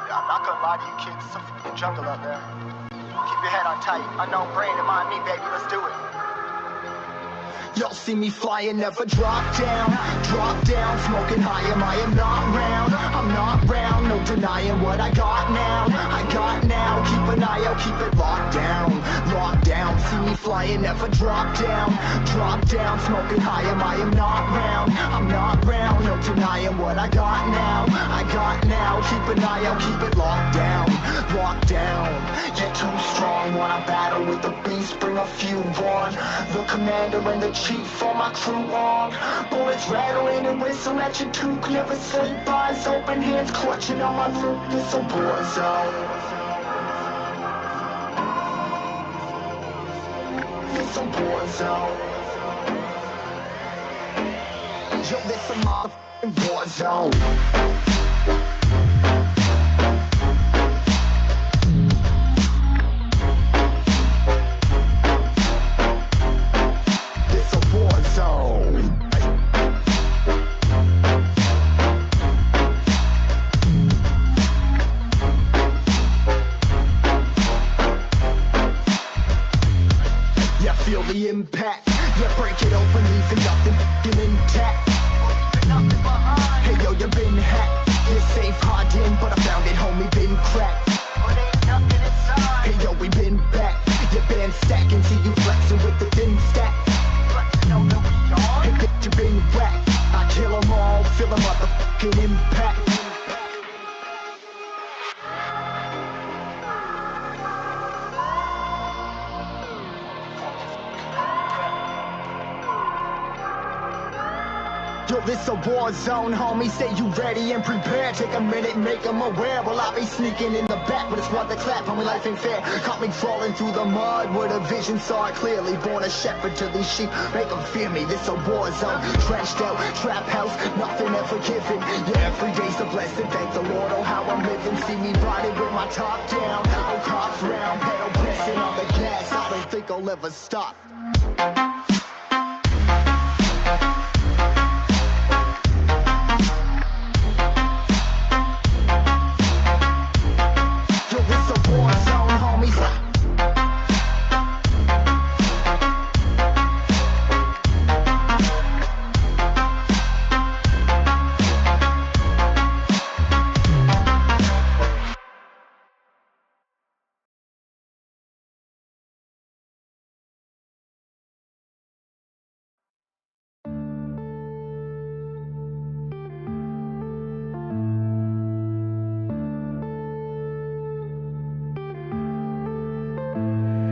I'm not gonna lie to you kids, it's a f***ing jungle out there. Keep your head on tight, unknown brain and mind me, baby, let's do it. Y'all see me flying, never drop down, smoking high, I am not round, I'm not round, no denying what I got now, keep an eye out, keep it locked down, see me flying, never drop down, smoking high, I am not round, I'm not round, no denying what I got now, keep an eye out, keep it locked down, you're too strong, wanna battle with the beast, bring a few on, the commander and the chief for my crew on. Bullets rattling and whistle at your toque. Never sleep, eyes open, hands clutching on my throat. This a war zone. This a war zone. Yo, this a motherfucking war zone. Feel the impact, yeah, break it open, leaving nothing intact. Hey yo, you been hacked, you're safe, hard in, but I found it, homie, been cracked. Hey yo, we been back, your band stacking, see you flexing with the thin stack. Hey bitch, you been whacked, I kill them all, feel a motherfucking impact. Yo, this a war zone, homie, say you ready and prepared. Take a minute, make them aware. Well, I be sneaking in the back, but it's one to clap, homie, life ain't fair. Caught me crawling through the mud, where the vision saw it clearly. Born a shepherd to these sheep, make them fear me. This a war zone, trenched out, trap house, nothing ever given. Yeah, every day's a blessing, thank the Lord, oh how I'm living. See me riding with my top down, oh cops round, pedal pressing on the gas. I don't think I'll ever stop.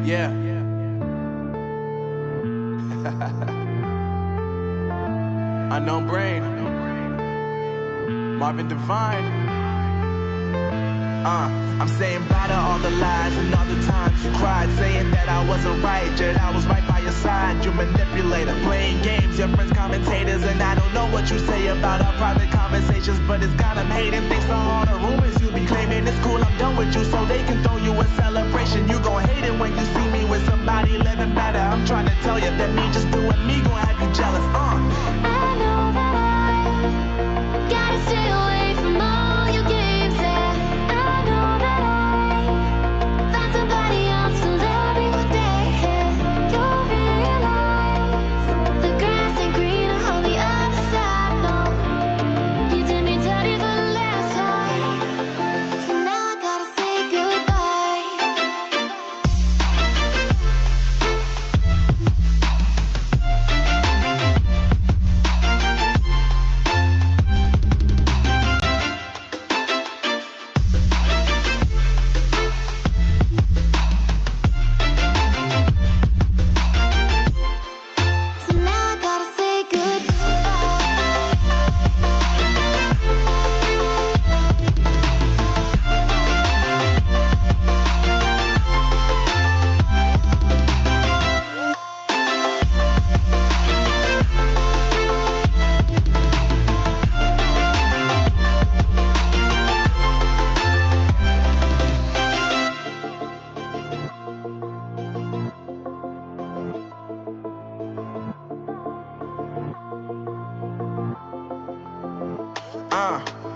Yeah. Unknown brain. Marvin Divine. I'm saying bye to all the lies and all the times you cried, saying that I wasn't right, yet I was right by your side. You manipulator, playing games, your friends commentators, and I don't know what you say about our private conversations, but it's got them hating. Thanks to all the rumors you be claiming. It's cool, I'm done with you, so they can throw you a celebration. You gon' hate it when you see me with somebody living better. I'm trying to tell you that me just doing me gon' have you jealous. I know that I gotta stay away from all your games, yeah. I know that I find somebody else to love me one day, yeah. You'll realize the grass ain't greener on the other side, no. You did me dirty the last time, so now I gotta say goodbye.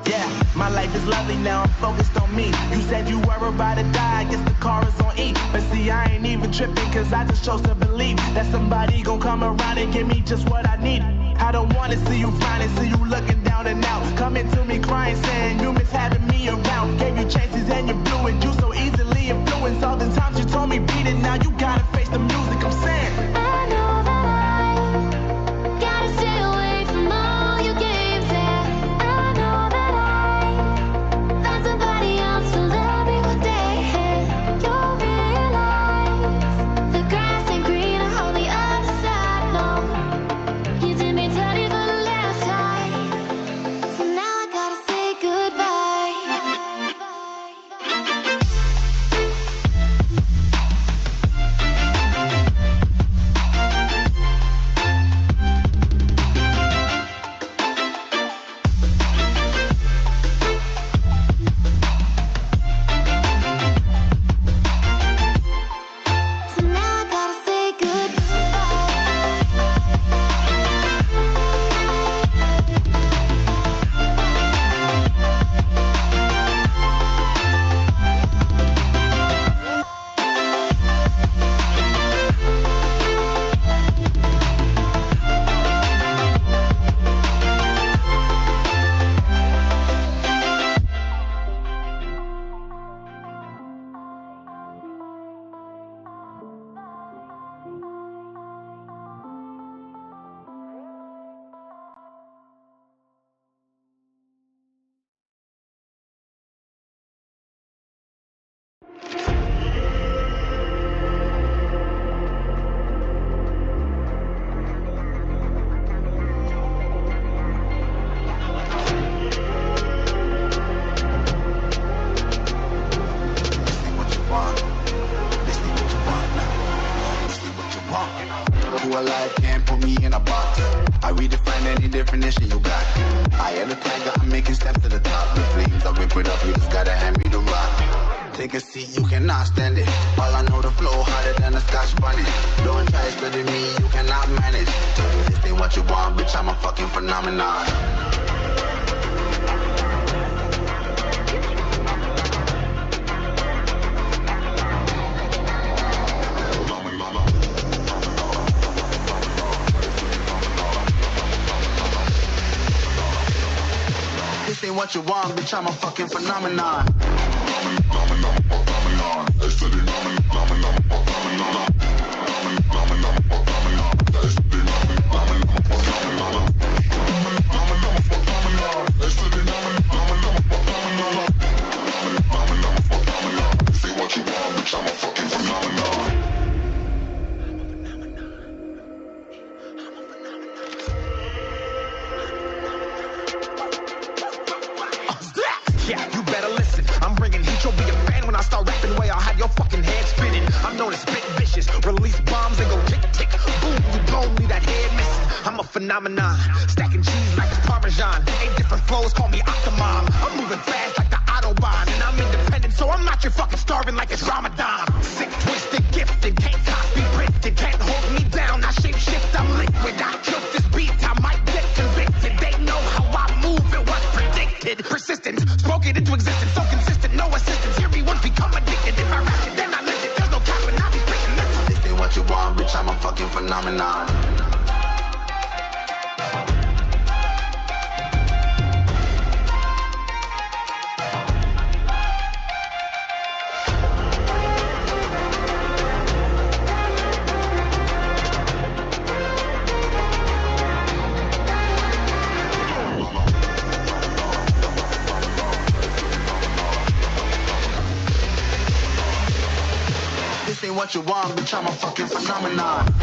Yeah, my life is lovely now, I'm focused on me. You said you were about to die, I guess the car is on E. But see, I ain't even tripping, cause I just chose to believe that somebody gon' come around and give me just what I need. I don't wanna see you finally, see you looking down and out. Coming to me crying, saying you miss having me around. Gave you chances and you blew it, you so easily influenced. All the times you told me beat it, now you gotta face the music, I'm saying. I know that I gotta stay away from all your games. Yeah, I know that I found somebody else to love me one day. You'll realize the grass ain't greener on the other side. No, you did me dirty for the last time, so now I gotta say goodbye. So now I gotta say To a life can't put me in a box. I redefine any definition you got. I am the tiger, I'm making steps to the top. The flames, I whip it up, you just gotta hand me the rock. Take a seat, you cannot stand it. All I know, the flow harder than a Scotch bunny. Don't try studying me, you cannot manage. This ain't what you want, bitch, I'm a fucking phenomenon. This ain't what you want, bitch, I'm a fucking phenomenon. Yeah, you better listen. I'm bringing heat, you'll be a fan when I start rapping. Way I'll have your fucking head spinning. I'm known as spit vicious, release bombs and go tick tick. Boom, you blown me that head missing. I'm a phenomenon, stacking cheese like it's Parmesan. 8 different flows, call me Octomom. I'm moving fast like the Autobahn, and I'm independent, so I'm not your fucking starving like it's Ramadan. Sick, twisted, gifted, can't copy, printed, can't hold me down. I shape shift, I'm liquid. I killed this beat, I might get convicted. They know how I move, it was predicted. Persistent, spoke it into existence, so consistent, no assistance. Hear me once, become addicted. If I rap it, then I live it. There's no cap, and I be speaking this. This ain't what you want, bitch, I'm a fucking phenomenon. This ain't what you want, bitch, I'm a fucking phenomenon.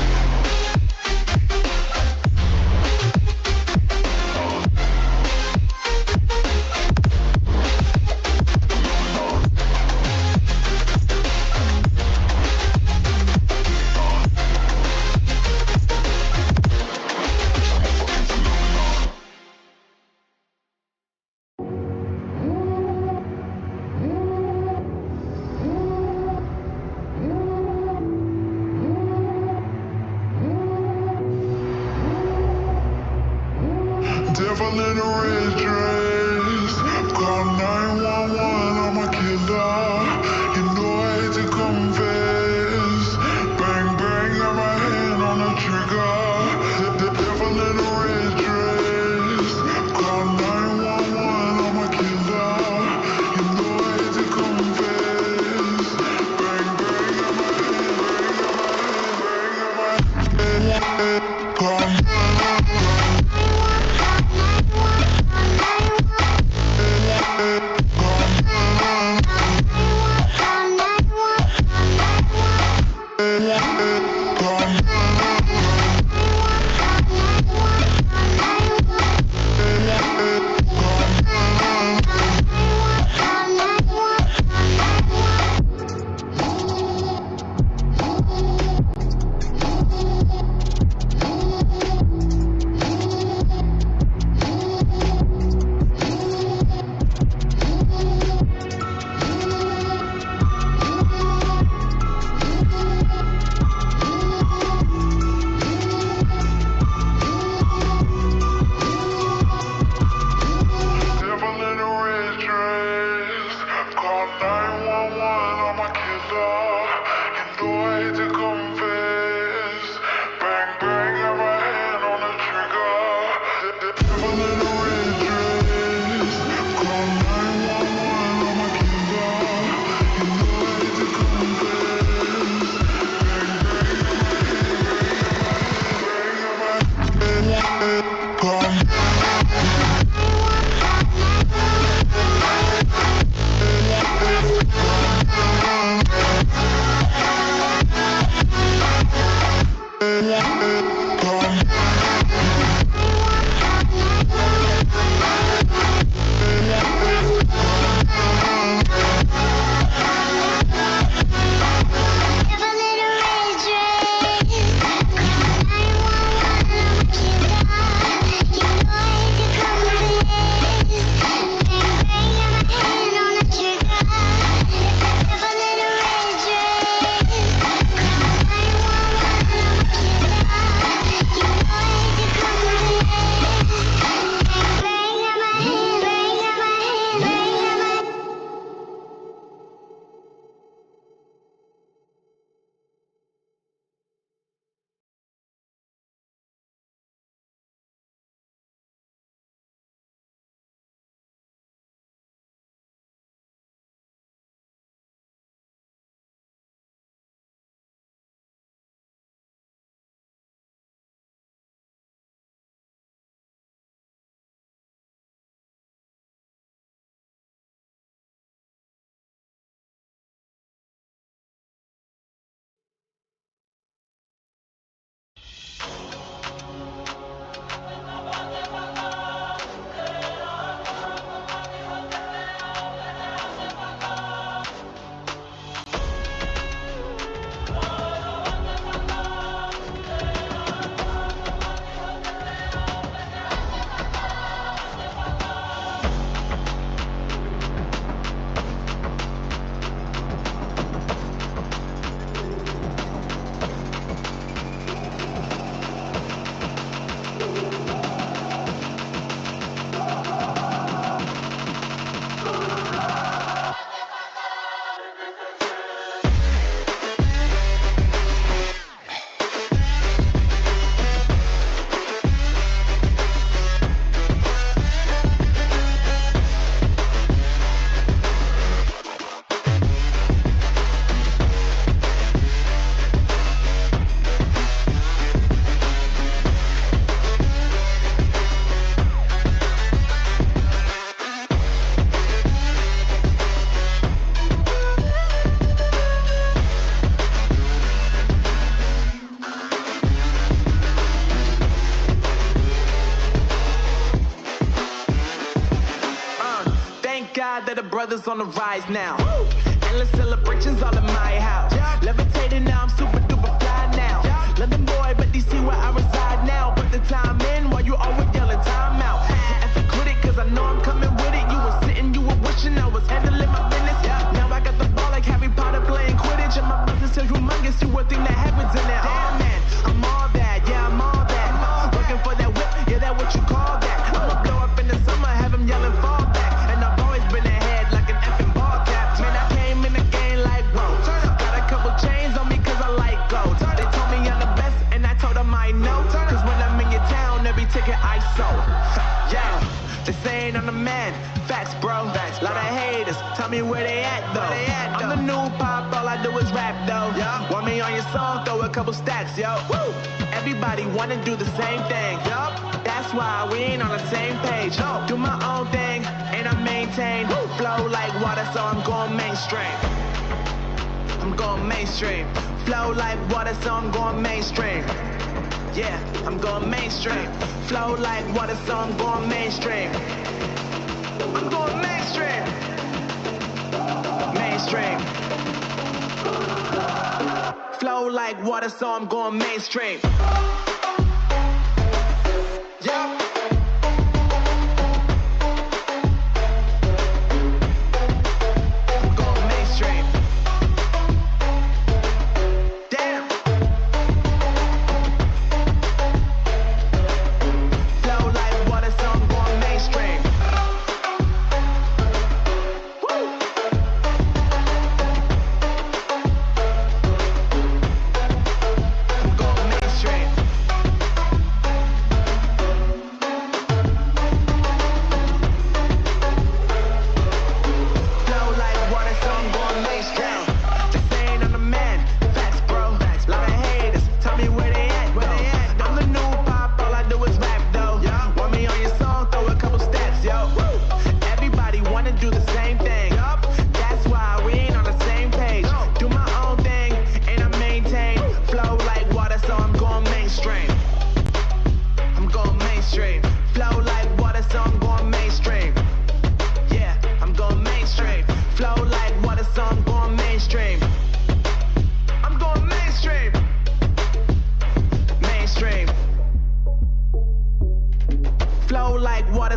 God that the brothers on the rise now. Endless celebrations all in my house. Levitating now, I'm super duper fly now. London boy, but DC where I reside now. Put the time in while you always yelling time out. If you quit it, cause I know I'm coming with it. You were sitting, you were wishing I was handling my business. Now I got the ball like Harry Potter playing Quidditch. And my business is humongous, you would think that happens in there. Damn man, I'm all that, yeah, I'm all that. Working for that whip, yeah, that what you call that. I'ma blow up in the summer, have him yelling fall back. And I've always been ahead like an effing ball cap. Man, I came in the game like, whoa. Got a couple chains on me cause I like gold. They told me I'm the best and I told them I know. Cause when I'm in your town, every ticket I sold. Yeah, they saying I'm the man. Facts, bro. Facts, lot of haters. Tell me where they at though. I'm the new pop, all I do is rap though. Want me on your song, throw a couple stacks, yo. Woo! Everybody wanna do the same thing. That's why we ain't on the same page. Do my own thing and I maintain. Flow like water, so I'm going mainstream. I'm going mainstream. Flow like water, so I'm going mainstream. Yeah, I'm going mainstream. Flow like water, so I'm going mainstream. I'm going mainstream. Mainstream. Flow like water, so I'm going mainstream. Yeah. I'm going mainstream. Damn. Flow like water, so I'm going mainstream. Woo.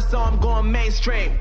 so I'm going mainstream.